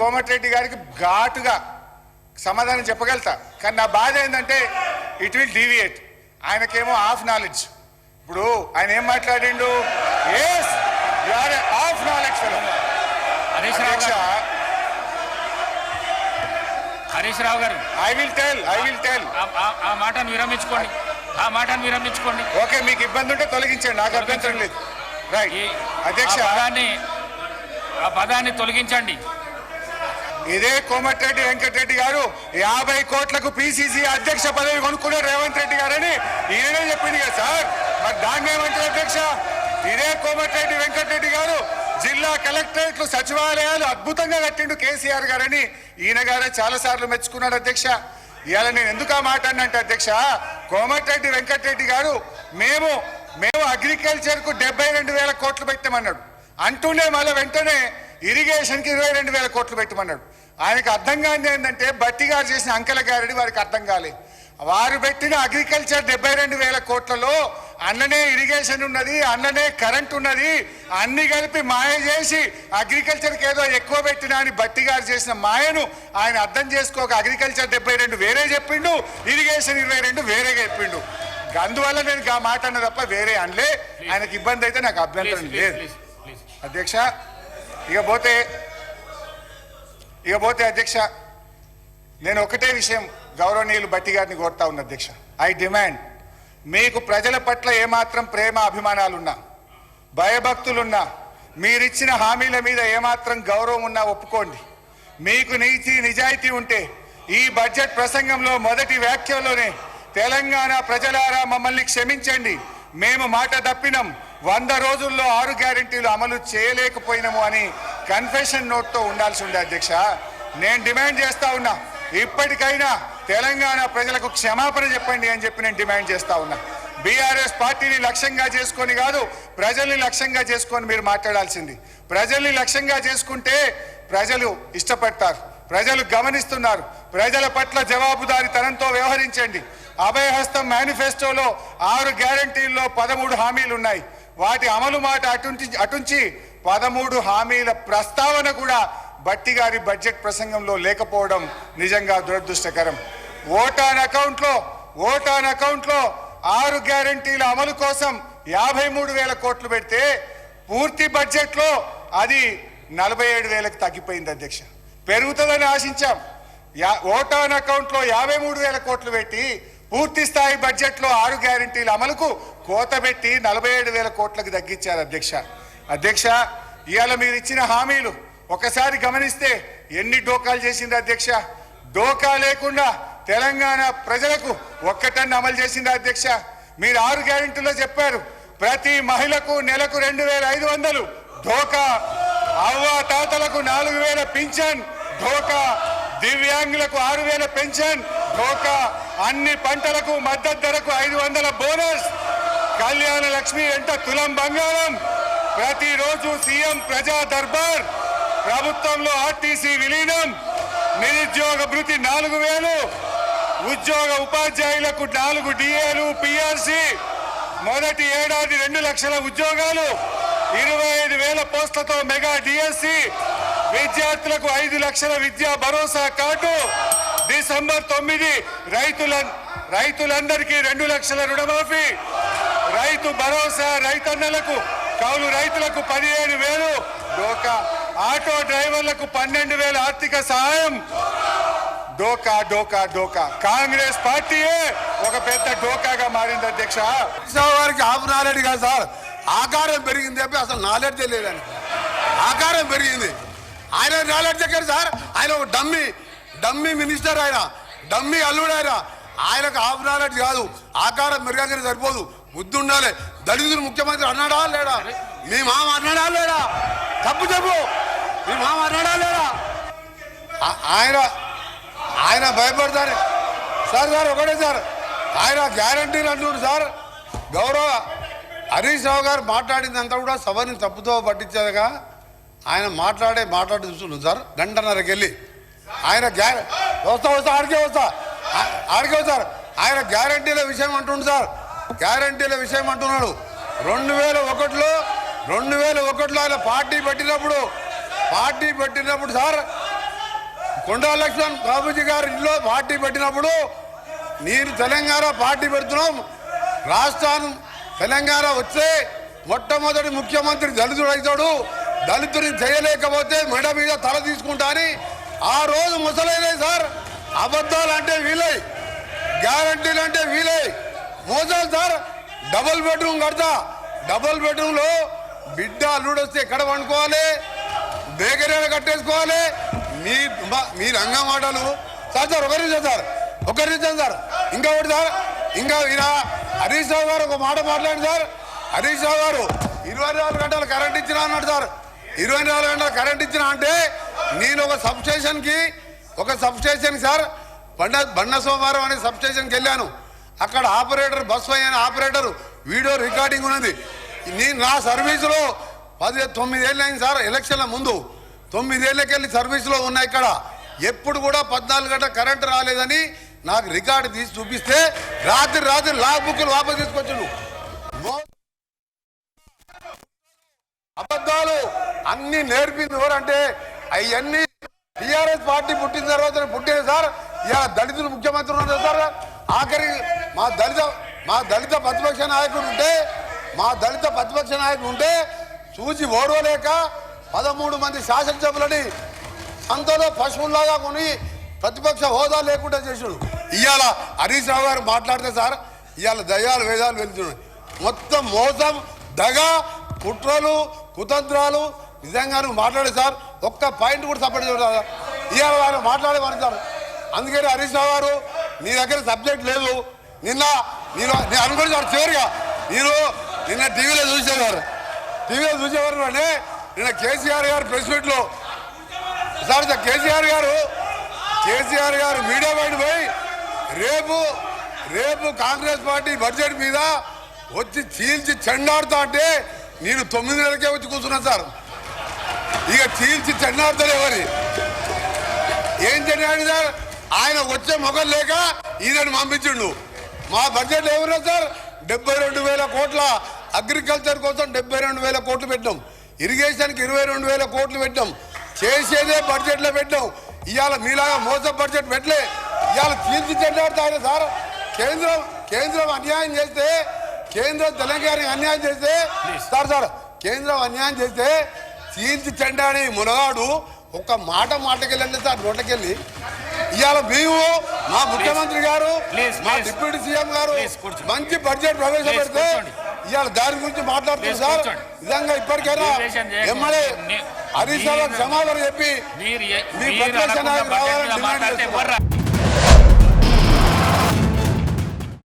కోమటిరెడ్డి గారికి ఘాటుగా సమాధానం చెప్పగలుగుతా. కానీ నా బాధ ఏంటంటే ఇట్ విల్ డీవియేట్. ఆయనకేమో హాఫ్ నాలెడ్జ్. ఇప్పుడు ఆయన ఏం మాట్లాడిండు? Yes you are half knowledge fellow. Harish Rao garu I will tell ఆ మాటను విరమించుకోండి. ఓకే, మీకు ఇబ్బంది ఉంటే తొలగించండి, నాకు అభ్యంతరం లేదు. రైట్ అధ్యక్ష, ఆ పదాన్ని తొలగించండి. ఇదే కోమటిరెడ్డి వెంకటరెడ్డి గారు 50 కోట్లకు పిసిసి అధ్యక్ష పదవి కొనుక్కున్నారు రేవంత్ రెడ్డి గారని ఈయనే చెప్పింది కదా సార్. మరి దాన్ని ఏమంటారు అధ్యక్ష? ఇదే కోమటిరెడ్డి వెంకటరెడ్డి గారు జిల్లా కలెక్టరేట్లు సచివాలయాలు అద్భుతంగా కట్టిండు కేసీఆర్ గారని ఈయన గారే చాలా సార్లు మెచ్చుకున్నాడు అధ్యక్ష. ఇవాళ నేను ఎందుకు ఆ మాట అన్నంటే అధ్యక్ష, కోమటిరెడ్డి వెంకటరెడ్డి గారు మేము అగ్రికల్చర్ కు 72,000 కోట్లు పెట్టామన్నాడు. అంటూనే మళ్ళీ వెంటనే ఇరిగేషన్ కి 22,000 కోట్లు పెట్టమన్నాడు. ఆయనకు అర్థం కాని ఏంటంటే బట్టి గారు చేసిన అంకెల గారడి వారికి అర్థం కాలేదు. వారు పెట్టిన అగ్రికల్చర్ 72,000 కోట్లలో అన్ననే ఇరిగేషన్ ఉన్నది, అన్ననే కరెంట్ ఉన్నది, అన్ని కలిపి మాయ చేసి అగ్రికల్చర్కి ఏదో ఎక్కువ పెట్టినా అని బట్టి గారు చేసిన మాయను ఆయన అర్థం చేసుకోక అగ్రికల్చర్ 72 వేరే చెప్పిండు, ఇరిగేషన్ 22 వేరేగా చెప్పిండు. అందువల్ల నేను ఆ మాట అన్న తప్ప వేరే అనలే. ఆయనకి ఇబ్బంది అయితే నాకు అభ్యంతరం లేదు అధ్యక్ష. ఇకపోతే అధ్యక్ష, నేను ఒకటే విషయం గౌరవనీయులు బట్టి గారిని కోరుతా ఉన్నా అధ్యక్ష. ఐ డిమాండ్, మీకు ప్రజల పట్ల ఏమాత్రం ప్రేమ అభిమానాలున్నా, భయభక్తులున్నా, మీరిచ్చిన హామీల మీద ఏమాత్రం గౌరవం ఉన్నా ఒప్పుకోండి. మీకు నీతి నిజాయితీ ఉంటే ఈ బడ్జెట్ ప్రసంగంలో మొదటి వ్యాఖ్యలోనే తెలంగాణ ప్రజలారా మమ్మల్ని క్షమించండి, మేము మాట తప్పినాం, 100 రోజుల్లో 6 గ్యారెంటీలు అమలు చేయలేకపోయినాము అని కన్ఫెషన్ నోట్తో ఉండాల్సి ఉండే అధ్యక్ష. నేను డిమాండ్ చేస్తా ఉన్నా, ఇప్పటికైనా తెలంగాణ ప్రజలకు క్షమాపణ చెప్పండి అని చెప్పి నేను డిమాండ్ చేస్తా ఉన్నా. బీఆర్ఎస్ పార్టీని లక్ష్యంగా చేసుకొని కాదు, ప్రజల్ని లక్ష్యంగా చేసుకొని మీరు మాట్లాడాల్సింది. ప్రజల్ని లక్ష్యంగా చేసుకుంటే ప్రజలు ఇష్టపడతారు, ప్రజలు గమనిస్తున్నారు. ప్రజల పట్ల జవాబుదారీతనంతో వ్యవహరించండి. అభయహస్తం మేనిఫెస్టోలో 6 గ్యారెంటీల్లో 13 హామీలు ఉన్నాయి. వాటి అమలు మాట అటుంచి 13 హామీల ప్రస్తావన కూడా బట్టి గారి బడ్జెట్ ప్రసంగంలో లేకపోవడం నిజంగా దురదృష్టకరం. ఓటాన్ అకౌంట్లో 6 గ్యారెంటీల అమలు కోసం 53,000 కోట్లు పెడితే పూర్తి బడ్జెట్లో అది 47,000కు తగ్గిపోయింది అధ్యక్ష. పెరుగుతుందని ఆశించాం. ఓటాన్ అకౌంట్లో 53,000 కోట్లు పెట్టి పూర్తి స్థాయి బడ్జెట్లో 6 గ్యారెంటీల అమలుకు కోత పెట్టి 47,000 కోట్లకు తగ్గించారు అధ్యక్ష. ఇవాళ మీరు ఇచ్చిన హామీలు ఒకసారి గమనిస్తే ఎన్ని డోకాలు చేసింది అధ్యక్ష. డోకా లేకుండా తెలంగాణ ప్రజలకు ఒక్కటన్ను అమలు చేసింది అధ్యక్ష. మీరు 6 గ్యారెంటీలో చెప్పారు, ప్రతి మహిళకు నెలకు 2,500 ఢోకా, అవ్వ తాతలకు 4,000 పింఛన్ ఢోకా, దివ్యాంగులకు 6,000 పెన్షన్ ఢోకా, అన్ని పంటలకు మద్దతు ధరకు 500 బోనస్, కళ్యాణ లక్ష్మి వెంట తులం బంగారం, ప్రతిరోజు సీఎం ప్రజా దర్బార్, ప్రభుత్వంలో ఆర్టీసీ విలీనం, నిరుద్యోగ భృతి 4,000, ఉద్యోగ ఉపాధ్యాయులకు 4 డిఏలు పిఆర్సి, మొదటి ఏడాది 2 లక్షల ఉద్యోగాలు, 25,000 పోస్టులతో మెగా డిఎస్సి, విద్యార్థులకు 5 లక్షల విద్యా భరోసా కార్డు, డిసెంబర్ 9 రైతులందరికీ 2 లక్షల రుణమాఫీ, రైతు భరోసా రైతన్నలకు, కౌలు రైతులకు 15,000 డోకా, ఆటో డ్రైవర్లకు 12,000 ఆర్థిక సహాయం. డోకా డోకా డోకా. కాంగ్రెస్ పార్టీయే ఒక పెద్ద డోకాగా మారింది అధ్యక్ష. వారికి హాఫ్ నాలెడ్జ్ కాదు సార్, ఆకారం పెరిగింది చెప్పి అసలు నాలెడ్జ్ లేదని. ఆకారం పెరిగింది, ఆయన నాలెడ్జ్ ఎక్కడ సార్? ఆయన ఒక డమ్మీ మినిస్టర్, ఆయన డమ్మీ అల్లుడు. ఆయనకు హాఫ్ నాలెడ్జ్ కాదు, ఆకారం పెరగానే సరిపోదు, బుద్ధి ఉండాలి. దళితులు ముఖ్యమంత్రి అన్నాడా లేడా? మీ మామ అన్నాడా లేడా? తప్పు చెప్పు, మీ మామ అన్నాడా లేడా? ఆయన భయపడతారు సార్. ఒకటే సార్, ఆయన గ్యారంటీలు అంటున్నారు సార్. గౌరవ హరీష్ రావు గారు మాట్లాడిందంతా కూడా సభని తప్పుతో పట్టించేదిగా ఆయన మాట్లాడు చూస్తున్నాం సార్. గంటన్నరకి వెళ్ళి ఆయన ఆడికే వస్తా సార్. ఆయన గ్యారంటీల విషయం అంటుండు సార్, గ్యారంటీల విషయం అంటున్నాడు. 2001లో ఆయన పార్టీ పెట్టినప్పుడు సార్ కొండా లక్ష్మణ్ బాబుజీ గారి ఇంట్లో పార్టీ పెట్టినప్పుడు నేను తెలంగాణ పార్టీ పెడుతున్నాం, రాష్ట్రాన్ని తెలంగాణ వచ్చే మొట్టమొదటి ముఖ్యమంత్రి దళితుడు అవుతాడు, దళితుడిని చేయలేకపోతే మెడ మీద తల తీసుకుంటా అని ఆ రోజు ముసలైనాయి సార్. అబద్ధాలు అంటే వీలై, గ్యారంటీలు అంటే వీలై, మోసాలు సార్. డబుల్ బెడ్రూమ్ కడతా, డబుల్ బెడ్రూమ్లో బిడ్డ అల్లుడు వస్తే ఎక్కడ వండుకోవాలి, బేకరీలు కట్టేసుకోవాలి. మీ రంగ మాటలు సార్. సార్ ఒక నిమిషం సార్, ఒక నిమిషం సార్. ఇంకా ఒకటి సార్, ఇంకా ఈయన హరీష్ రావు గారు ఒక మాట మాట్లాడండి సార్. హరీష్ రావు గారు 24 గంటలు కరెంట్ ఇచ్చినా అన్నాడు సార్. 24 గంటలు కరెంట్ ఇచ్చినా అంటే నేను ఒక సబ్స్టేషన్ సార్ బండ సోమవారం అనే సబ్స్టేషన్కి వెళ్ళాను. అక్కడ ఆపరేటర్ బస్సు అయిన ఆపరేటర్ వీడియో రికార్డింగ్ ఉన్నది. నేను నా సర్వీసులో 9 ఏళ్ళు అయింది సార్. ఎలక్షన్ల ముందు 9 ఏళ్ళకెళ్ళి సర్వీసులో ఉన్నాయి. ఇక్కడ ఎప్పుడు కూడా 14 గంటల కరెంటు రాలేదని నాకు రికార్డు తీసి చూపిస్తే రాత్రి లా బుక్లు వాపసు తీసుకొచ్చిండు. అబద్ధాలు అన్ని నేర్పింది ఎవరంటే అవన్నీ టీఆర్ఎస్ పార్టీ పుట్టిన తర్వాత పుట్టింది సార్. ఇలా దళితులు ముఖ్యమంత్రి ఉన్నారు సార్. ఆఖరి మా దళిత ప్రతిపక్ష నాయకుడు ఉంటే చూసి ఓడవలేక 13 మంది శాసనసభ్యులని సంతలో పశువుల్లాగా కొని ప్రతిపక్ష హోదా లేకుండా చేసాడు. ఇవాళ హరీష్ రావు గారు మాట్లాడితే సార్ ఇవాళ దయ్యాలు వేదాలు వెళ్తున్నాయి. మొత్తం మోసం, దగ, కుట్రలు, కుతంత్రాలు. నిజంగా నువ్వు మాట్లాడే సార్ ఒక్క పాయింట్ కూడా సపోర్ట్ చేయడం ఇవాళ వాళ్ళు మాట్లాడేవారు సార్. అందుకని హరీష్ రావు గారు నీ దగ్గర సబ్జెక్ట్ లేదు. నేను అనుకుని సార్ చివరిగా నిన్న టీవీలో చూసేవారు అంటే నిన్న కేసీఆర్ గారు ప్రెస్ మీట్లో సార్ కేసీఆర్ గారు మీడియా బయట పోయి రేపు కాంగ్రెస్ పార్టీ బడ్జెట్ మీద వచ్చి చీల్చి చెండాడుతా అంటే నేను 9 నెలలకే వచ్చి కూర్చున్నాను సార్. ఇక చీల్చి చెండాడుతలేవని ఏం చెండాడు సార్. ఆయన వచ్చే మొగలు లేక ఈయనని పంపించిండు. మా బడ్జెట్ ఎవరు సార్ 72,000 కోట్ల, అగ్రికల్చర్ కోసం 72,000 కోట్లు పెట్టాం, ఇరిగేషన్కి 22,000 కోట్లు పెట్టాం. చేసేదే బడ్జెట్లో పెట్టాం. ఇవాళ మీలాగా మోసం బడ్జెట్ పెట్టలే. ఇవాళ చీల్చి చెండాడుతాయి సార్. కేంద్రం అన్యాయం చేస్తే, కేంద్రం తెలంగాణకి అన్యాయం చేస్తే సార్ కేంద్రం అన్యాయం చేస్తే చీల్చి చెండాడి మునగాడు ఒక్క మాటకెళ్ళండి సార్ నోటకెళ్ళి. ఇవాళ మేము మా ముఖ్యమంత్రి గారు, మా డిప్యూటీ సీఎం గారు మంచి బడ్జెట్ ప్రవేశపెడితే ఇవాళ దాని గురించి మాట్లాడుతుంది సార్. నిజంగా ఇప్పటికైనా ఎమ్మెల్యే హరీష్ రావు క్షమాపణ చెప్పి మీ ప్రతిపక్ష నాయకులు రావాలని డిమాండ్ చేస్తున్నారు.